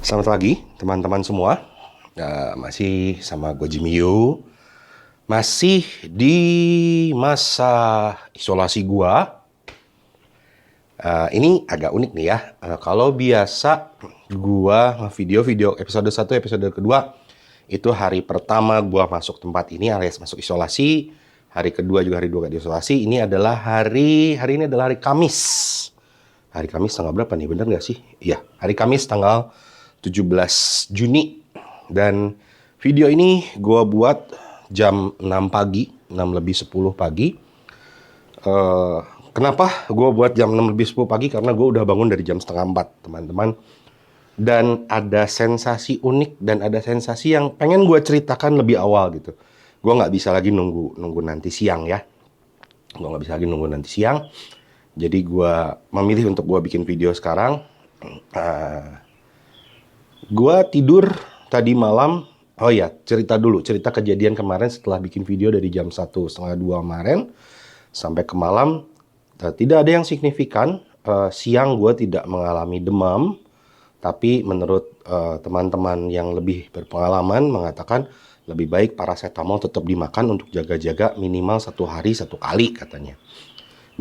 Selamat pagi teman-teman semua. Masih sama gue Jimmy Yu. Masih di masa isolasi gua. Ini agak unik nih ya. Kalau biasa gua video episode 1, episode kedua itu hari pertama gua masuk tempat ini alias masuk isolasi. Hari kedua juga hari 2 gak diisolasi. Ini adalah hari ini adalah hari Kamis. Hari Kamis tanggal berapa nih? Bener nggak sih? Iya, hari Kamis tanggal 17 Juni. Dan video ini gue buat jam 6 pagi, 6 lebih 10 pagi. Kenapa gue buat jam 6 lebih 10 pagi? Karena gue udah bangun dari jam setengah 4, teman-teman. Dan ada sensasi unik dan ada sensasi yang pengen gue ceritakan lebih awal gitu. Gue nggak bisa lagi nunggu nanti siang ya. Gue nggak bisa lagi nunggu nanti siang. Jadi gue memilih untuk gue bikin video sekarang. Gue tidur tadi malam. Oh ya, cerita kejadian kemarin setelah bikin video dari jam 1:30 kemarin sampai ke malam. Tidak ada yang signifikan. Siang gue tidak mengalami demam. Tapi menurut teman-teman yang lebih berpengalaman mengatakan lebih baik paracetamol tetap dimakan untuk jaga-jaga minimal 1 hari 1 kali katanya.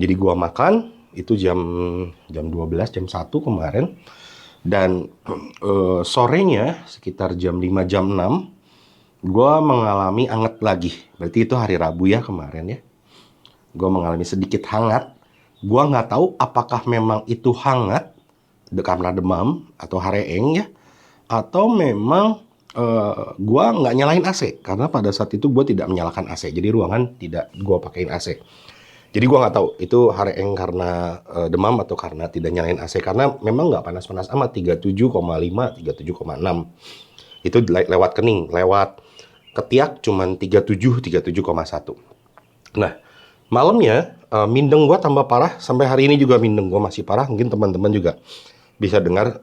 Jadi gua makan itu jam 12, jam 1 kemarin. Dan sorenya sekitar jam 5, jam 6 gua mengalami anget lagi. Berarti itu hari Rabu ya kemarin ya. Gua mengalami sedikit hangat. Gua nggak tahu apakah memang itu hangat karena demam atau hareeng ya, atau memang gua nggak nyalain AC karena pada saat itu gua tidak menyalakan AC. Jadi ruangan tidak gua pakein AC. Jadi gue nggak tahu itu hareeng karena demam atau karena tidak nyalain AC. Karena memang nggak panas-panas amat, 37,5, 37,6. Itu lewat kening, lewat ketiak cuman 37, 37,1. Nah, malamnya mindeng gue tambah parah. Sampai hari ini juga mindeng gue masih parah. Mungkin teman-teman juga bisa dengar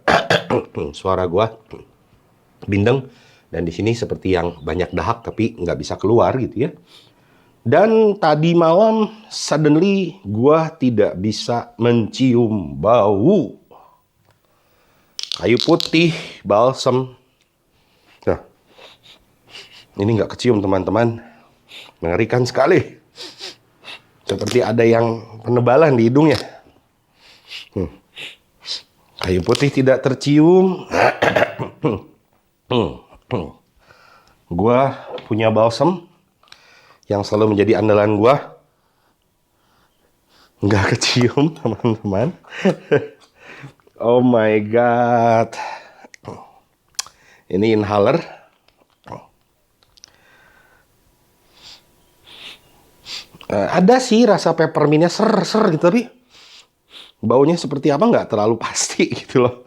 suara gue bindeng. Dan di sini seperti yang banyak dahak tapi nggak bisa keluar gitu ya. Dan tadi malam suddenly gua tidak bisa mencium bau kayu putih, balsam. Nah, ini nggak kecium teman-teman. Mengerikan sekali. Seperti ada yang penebalan di hidungnya. Kayu putih tidak tercium. Gua punya balsam yang selalu menjadi andalan gua, nggak kecium teman-teman. Oh my god, ini inhaler. Ada sih rasa peppermintnya ser gitu, tapi baunya seperti apa nggak terlalu pasti gitu loh.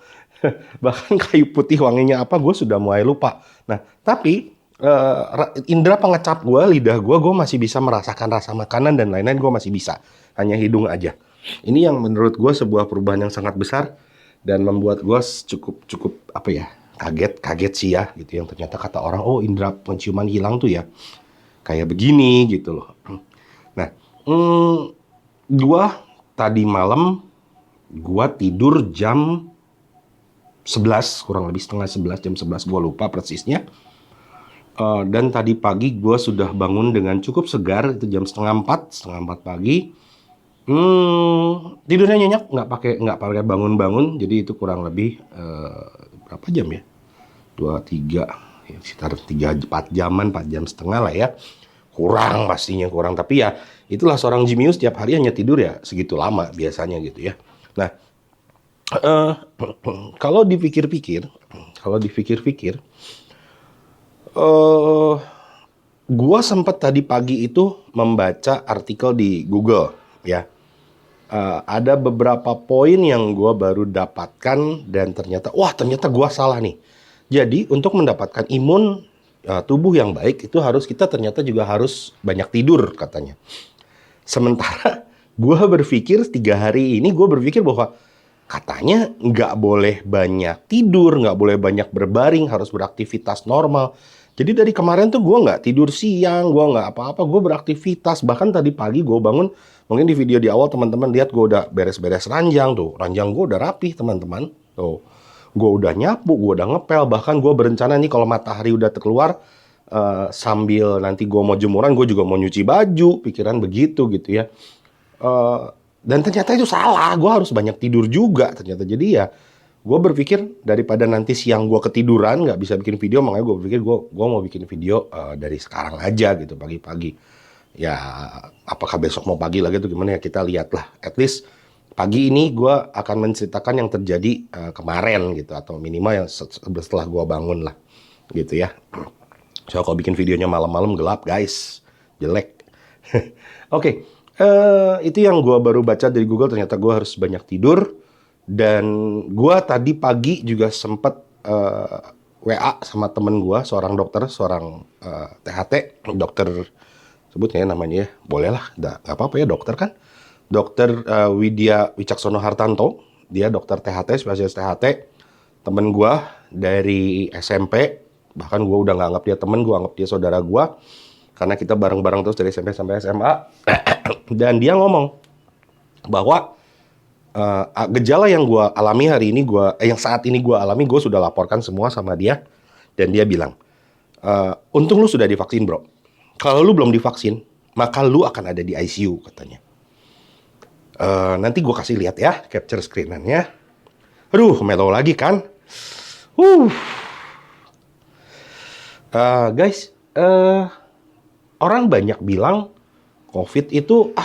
Bahkan kayu putih wanginya apa gue sudah mulai lupa. Nah tapi indera pengecap gue, lidah gue masih bisa merasakan rasa makanan dan lain-lain, gue masih bisa. Hanya hidung aja. Ini yang menurut gue sebuah perubahan yang sangat besar dan membuat gue cukup apa ya, kaget sih ya gitu. Yang ternyata kata orang, oh indera penciuman hilang tuh ya kayak begini gitu loh. Nah, gue tadi malam gue tidur jam 11, kurang lebih setengah 11, jam 11 gue lupa persisnya. Dan tadi pagi gue sudah bangun dengan cukup segar, itu jam setengah 4 pagi. Tidurnya nyenyak, nggak pakai bangun-bangun, jadi itu kurang lebih berapa jam ya? 2, 3, ya, sekitar 4 jaman, 4 jam setengah lah ya. Kurang pastinya kurang, tapi ya itulah seorang Jimmy setiap hari hanya tidur ya segitu lama biasanya gitu ya. Nah, kalau dipikir-pikir, gua sempat tadi pagi itu membaca artikel di Google ya. Ada beberapa poin yang gua baru dapatkan dan ternyata gua salah nih. Jadi untuk mendapatkan imun tubuh yang baik itu kita ternyata juga harus banyak tidur katanya. Sementara gua berpikir 3 hari ini bahwa katanya nggak boleh banyak tidur, nggak boleh banyak berbaring, harus beraktivitas normal. Jadi dari kemarin tuh gue nggak tidur siang, gue nggak apa-apa, gue beraktivitas. Bahkan tadi pagi gue bangun, mungkin di video di awal teman-teman lihat gue udah beres-beres ranjang tuh. Ranjang gue udah rapih teman-teman. Tuh, Gue udah nyapu, gue udah ngepel, bahkan gue berencana nih kalau matahari udah keluar, sambil nanti gue mau jemuran, gue juga mau nyuci baju, pikiran begitu gitu ya. Eh, dan ternyata itu salah, gue harus banyak tidur juga ternyata. Jadi ya, gue berpikir daripada nanti siang gue ketiduran nggak bisa bikin video, makanya gue berpikir gue mau bikin video dari sekarang aja gitu pagi-pagi. Ya, apakah besok mau pagi lagi tuh gimana ya, kita lihat lah. At least pagi ini gue akan menceritakan yang terjadi kemarin gitu, atau minimal yang setelah gue bangun lah gitu ya. So kalau bikin videonya malam-malam gelap guys, jelek. Oke, itu yang gue baru baca dari Google, ternyata gue harus banyak tidur. Dan gue tadi pagi juga sempet WA sama temen gue, seorang dokter, seorang THT, dokter sebutnya ya namanya ya, boleh lah, nggak apa-apa ya dokter kan. Dokter Widya Wicaksono Hartanto, dia dokter THT, spesialis THT, temen gue dari SMP, bahkan gue udah nggak anggap dia temen, gue anggap dia saudara gue, karena kita bareng-bareng terus dari SMP sampai SMA. Dan dia ngomong bahwa gejala yang gue alami hari ini, yang saat ini gue alami, gue sudah laporkan semua sama dia, dan dia bilang, untung lu sudah divaksin bro. Kalau lu belum divaksin, maka lu akan ada di ICU katanya. Nanti gue kasih lihat ya capture screen-annya. Aduh, melo lagi kan. Guys, orang banyak bilang COVID itu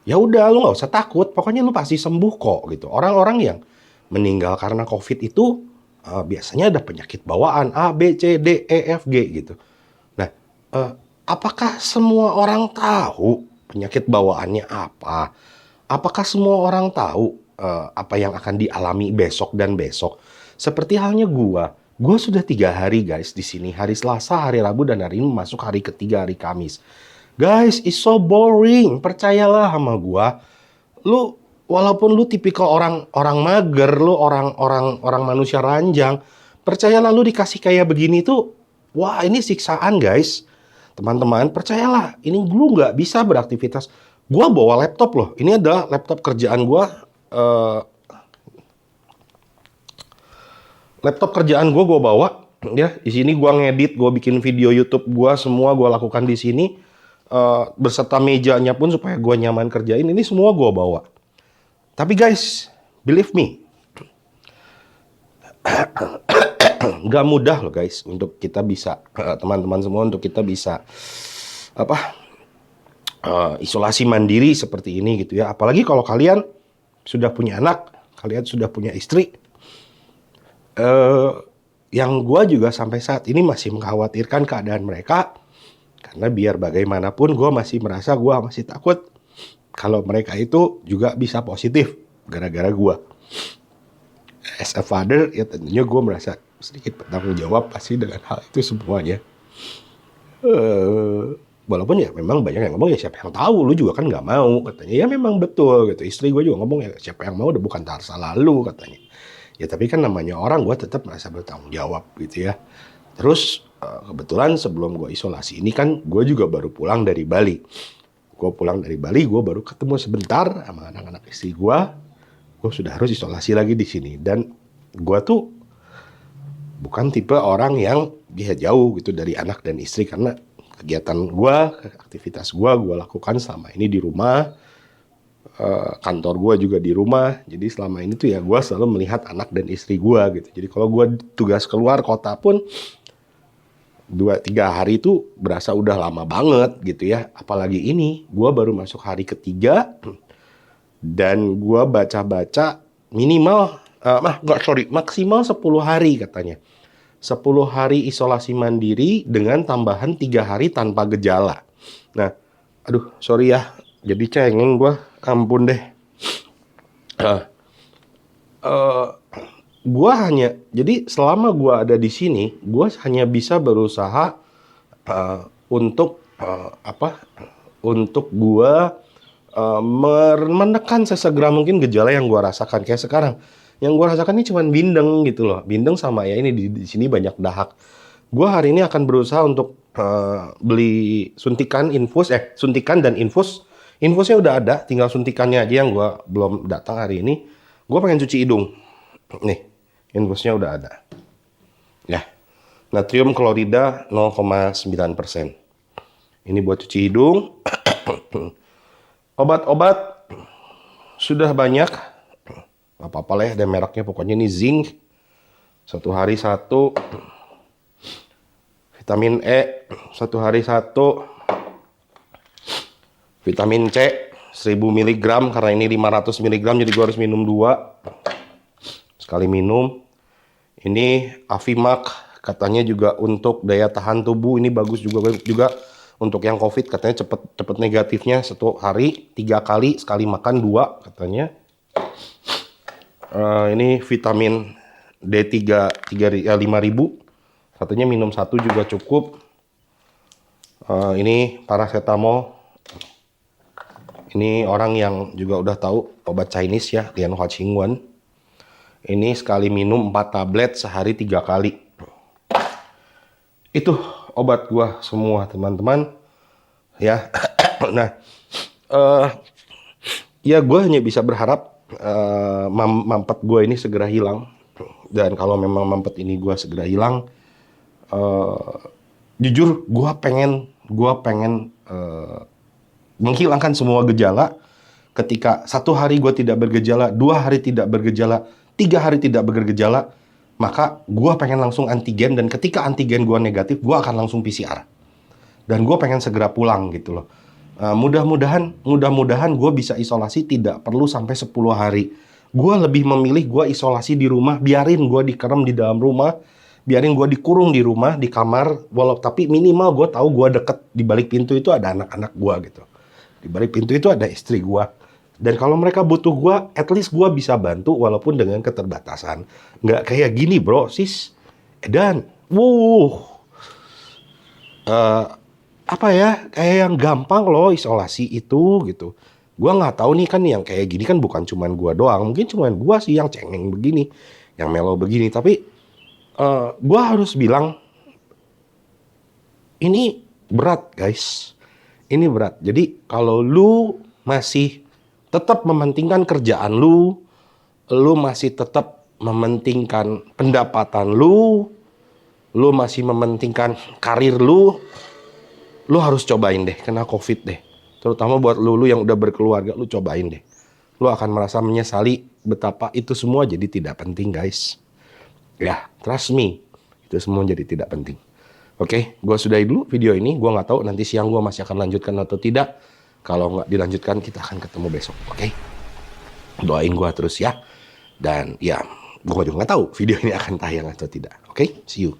ya udah lu nggak usah takut, pokoknya lu pasti sembuh kok gitu. Orang-orang yang meninggal karena COVID itu biasanya ada penyakit bawaan A, B, C, D, E, F, G gitu. Nah, apakah semua orang tahu penyakit bawaannya apa? Apakah semua orang tahu apa yang akan dialami besok dan besok? Seperti halnya gua sudah 3 hari guys di sini. Hari Selasa, hari Rabu, dan hari ini masuk hari ketiga, hari Kamis. Guys, it's so boring. Percayalah sama gua. Lu walaupun lu tipikal orang mager, lu orang manusia ranjang, percayalah lu dikasih kayak begini tuh, wah ini siksaan guys. Teman-teman, percayalah, ini lu nggak bisa beraktivitas. Gua bawa laptop loh. Ini adalah laptop kerjaan gua. Laptop kerjaan gua bawa. Ya, di sini gua ngedit, gua bikin video YouTube gua, semua gua lakukan di sini. Berserta mejanya pun supaya gua nyaman kerjain. Ini semua gua bawa. Tapi guys, believe me, nggak mudah loh guys untuk kita bisa, teman-teman semua, untuk kita bisa isolasi mandiri seperti ini gitu ya. Apalagi kalau kalian sudah punya anak, kalian sudah punya istri. Yang gua juga sampai saat ini masih mengkhawatirkan keadaan mereka, karena biar bagaimanapun gua masih merasa gua masih takut kalau mereka itu juga bisa positif gara-gara gua. As a father, ya tentunya gue merasa sedikit bertanggung jawab pasti dengan hal itu semuanya. Walaupun ya memang banyak yang ngomong, ya siapa yang tahu, lu juga kan nggak mau katanya. Ya memang betul gitu. Istri gue juga ngomong, ya siapa yang mau, udah bukan salah lu katanya. Ya tapi kan namanya orang, gue tetap merasa bertanggung jawab gitu ya. Terus kebetulan sebelum gue isolasi ini kan gue juga baru pulang dari Bali. Gue pulang dari Bali, gue baru ketemu sebentar sama anak-anak istri gue. Gue sudah harus isolasi lagi di sini. Dan gue tuh bukan tipe orang yang bisa jauh gitu dari anak dan istri, karena kegiatan gue, aktivitas gue lakukan selama ini di rumah. Kantor gue juga di rumah. Jadi selama ini tuh ya gue selalu melihat anak dan istri gue gitu. Jadi kalau gue tugas keluar kota pun 2-3 hari itu berasa udah lama banget gitu ya. Apalagi ini gue baru masuk hari ketiga. Dan gue baca-baca minimal, maksimal 10 hari katanya. 10 hari isolasi mandiri dengan tambahan 3 hari tanpa gejala. Nah, aduh sorry ya, jadi cengeng gue, ampun deh. Jadi selama gue ada di sini, gue hanya bisa berusaha untuk gue menekan sesegera mungkin gejala yang gue rasakan. Kayak sekarang yang gue rasakan ini cuma bindeng gitu loh, bindeng sama ya ini di sini banyak dahak. Gue hari ini akan berusaha untuk beli suntikan dan infusnya udah ada, tinggal suntikannya aja yang gue belum datang hari ini. Gue pengen cuci hidung nih, infusnya udah ada. Ya, natrium klorida 0,9%. Ini buat cuci hidung. Obat-obat sudah banyak. Gak apa-apa lah ya, ada mereknya. Pokoknya ini zinc. 1 hari 1. Vitamin E. 1 hari 1. Vitamin C. 1000 mg. Karena ini 500 mg. Jadi gue harus minum 2. Sekali minum. Ini Avimax. Katanya juga untuk daya tahan tubuh. Ini bagus juga untuk yang COVID, katanya cepet negatifnya 1 hari 3 kali, sekali makan 2 katanya. Ini vitamin D3 5000, katanya minum 1 juga cukup. Ini paracetamol. Ini orang yang juga udah tahu obat Chinese ya, Lian Hua Qingwen. Ini sekali minum 4 tablet sehari 3 kali. Itu obat gua semua teman-teman ya. Nah, ya gua hanya bisa berharap mampet gua ini segera hilang. Dan kalau memang mampet ini gua segera hilang, jujur gua pengen menghilangkan semua gejala. Ketika 1 hari gua tidak bergejala, 2 hari tidak bergejala, 3 hari tidak bergejala, maka gue pengen langsung antigen, dan ketika antigen gue negatif, gue akan langsung PCR. Dan gue pengen segera pulang gitu loh. Mudah-mudahan gue bisa isolasi tidak perlu sampai 10 hari. Gue lebih memilih gue isolasi di rumah, biarin gue dikerem di dalam rumah, biarin gue dikurung di rumah, di kamar, tapi minimal gue tahu gue deket, di balik pintu itu ada anak-anak gue gitu. Di balik pintu itu ada istri gue. Dan kalau mereka butuh gue, at least gue bisa bantu walaupun dengan keterbatasan. Nggak kayak gini bro, sis. Dan, apa ya, kayak yang gampang loh isolasi itu gitu. Gue nggak tahu nih kan, yang kayak gini kan bukan cuman gue doang. Mungkin cuman gue sih yang cengeng begini, yang melo begini. Tapi gue harus bilang, ini berat guys. Ini berat. Jadi kalau lu masih tetap mementingkan kerjaan lu masih tetap mementingkan pendapatan lu masih mementingkan karir lu harus cobain deh kena COVID deh. Terutama buat lu yang udah berkeluarga, lu cobain deh. Lu akan merasa menyesali betapa itu semua jadi tidak penting guys. Ya, trust me, itu semua jadi tidak penting. Oke, gue sudahi dulu video ini. Gue nggak tahu nanti siang gue masih akan lanjutkan atau tidak. Kalau nggak dilanjutkan, kita akan ketemu besok, oke? Doain gue terus ya. Dan ya, gue juga nggak tahu video ini akan tayang atau tidak. Oke, see you.